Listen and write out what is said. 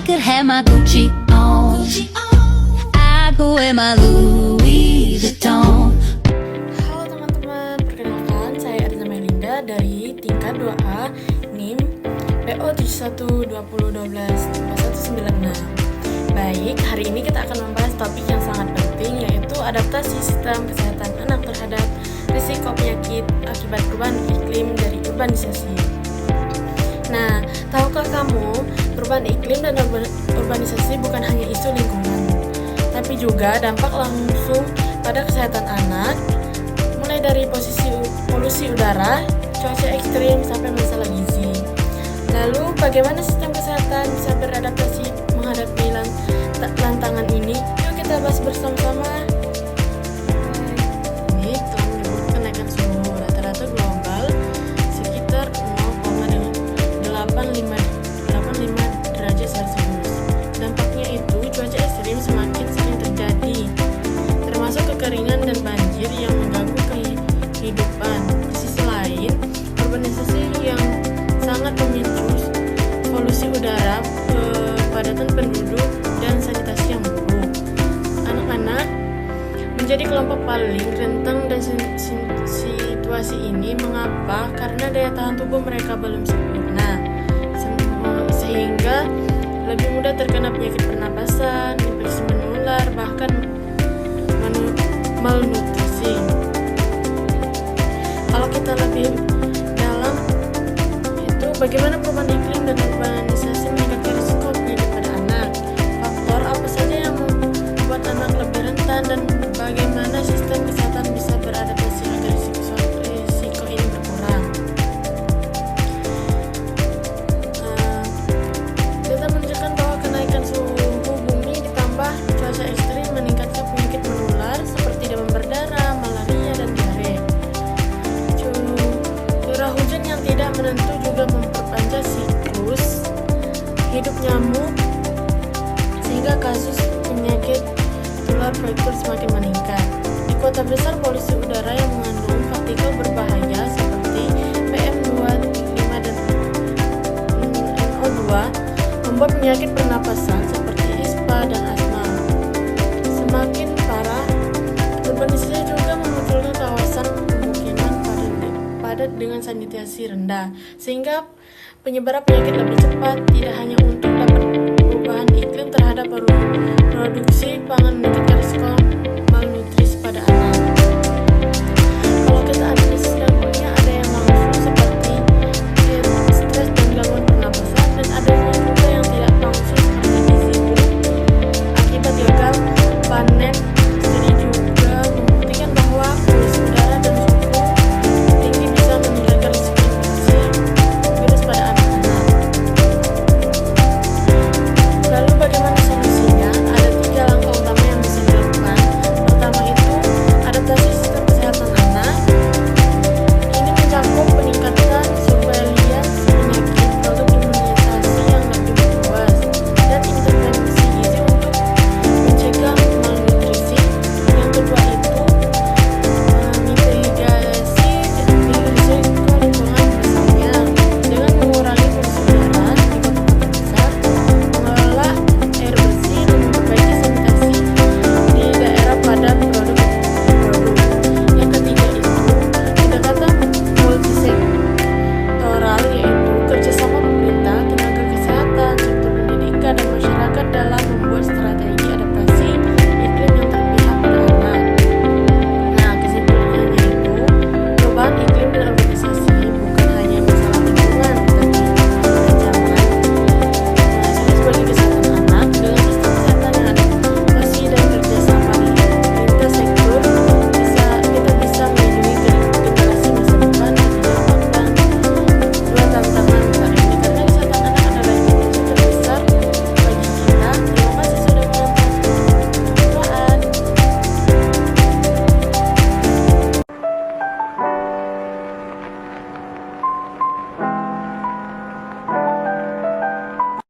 could have my Gucci on. I could wear my Louis Vuitton. Halo teman-teman, perkenalkan saya Arina Melinda dari tingkat 2A NIM PO 7120124196. Baik, hari ini kita akan membahas topik yang sangat penting, yaitu adaptasi sistem kesehatan anak terhadap risiko penyakit akibat perubahan iklim dari urbanisasi. Nah, tahukah kamu, perubahan iklim dan urbanisasi bukan hanya isu lingkungan, tapi juga dampak langsung pada kesehatan anak, mulai dari polusi udara, cuaca ekstrim, sampai masalah gizi. Lalu, bagaimana sistem kesehatan bisa beradaptasi menghadapi tantangan ini? Yuk kita bahas bersama-sama. Ini telah menyebut kenaikan suhu rata-rata global sekitar 0,85 derajat Celcius. Dampaknya itu cuaca ekstrim semakin sering terjadi, termasuk kekeringan dan banjir yang mengganggu kehidupan. Di sisi lain, urbanisasi yang sangat memicu polusi udara, kepadatan penduduk, dan sanitasi yang buruk. Anak-anak menjadi kelompok paling rentan dan situasi ini. Mengapa? Karena daya tahan tubuh mereka belum sempurna, sehingga lebih mudah terkena penyakit pernapasan, infeksi menular, bahkan malnutrisi. Kalau kita lebih dalam, itu bagaimana perubahan iklim dan urbanisasi meningkatkan risiko penyakit pada anak. Faktor apa saja yang membuat anak lebih rentan, dan bagaimana sistem kesehatan bisa beradaptasi agar risiko ini berkurang. Data menunjukkan bahwa kenaikan suhu bumi ditambah cuaca ekstrim meningkatkan penyakit menular seperti demam berdarah, malaria, dan diare. Curah hujan yang tidak menentu juga memperpanjang siklus hidup nyamuk, sehingga kasus penyakit tular vektor semakin meningkat. Di kota besar, polusi udara yang mengandung partikel berbahaya seperti PM2.5 dan NO2 membuat penyakit pernapasan seperti ispa dan asma semakin parah. Urbanisasi juga memunculkan kawasan pemukiman padat dengan sanitasi rendah, sehingga penyebaran penyakit lebih cepat. Tidak hanya untuk dapat perubahan iklim terhadap produksi pangan meningkat